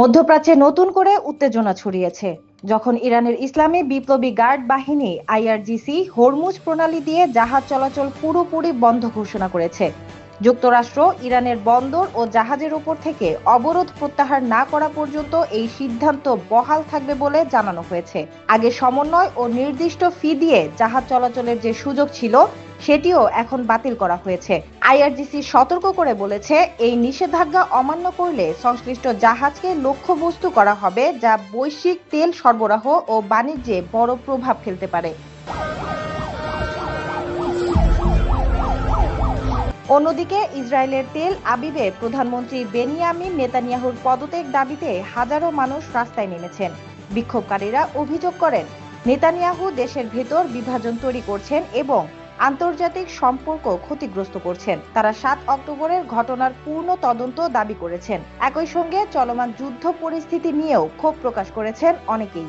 মধ্যপ্রাচ্যে নতুন করে উত্তেজনা ছড়িয়েছে যখন ইরানের ইসলামী বিপ্লবী গার্ড বাহিনী আইআরজিসি হরমুজ প্রণালী দিয়ে জাহাজ চলাচল পুরোপুরি বন্ধ ঘোষণা করেছে। যুক্তরাষ্ট্র ইরানের বন্দর ও জাহাজের উপর থেকে অবরোধ প্রত্যাহার না করা পর্যন্ত এই সিদ্ধান্ত বহাল থাকবে বলে জানানো হয়েছে। আগে সমন্বয় ও নির্দিষ্ট ফি দিয়ে জাহাজ চলাচলের যে সুযোগ ছিল সেটিও এখন বাতিল করা হয়েছে। আইআরজিসি সতর্ক করে বলেছে, এই নিষেধাজ্ঞা অমান্য করলে সংশ্লিষ্ট জাহাজকে লক্ষ্যবস্তু করা হবে, যা বৈশ্বিক তেল সরবরাহ ও বাণিজ্যে বড় প্রভাব ফেলতে পারে। অন্যদিকে ইসরায়েলের তেল আবিবে প্রধানমন্ত্রী বেনিয়ামিন নেতানিয়াহুর পদত্যাগ দাবিতে হাজারো মানুষ রাস্তায় নেমেছেন। বিক্ষোভকারীরা অভিযোগ করেন, নেতানিয়াহু দেশের ভেতর বিভাজন তৈরি করছেন এবং আন্তর্জাতিক সম্পর্ক ক্ষতিগ্রস্ত করছেন। তারা ৭ অক্টোবরের ঘটনার পূর্ণ তদন্ত দাবি করেছেন। একই সঙ্গে চলমান যুদ্ধ পরিস্থিতি নিয়েও ক্ষোভ প্রকাশ করেছেন অনেকেই।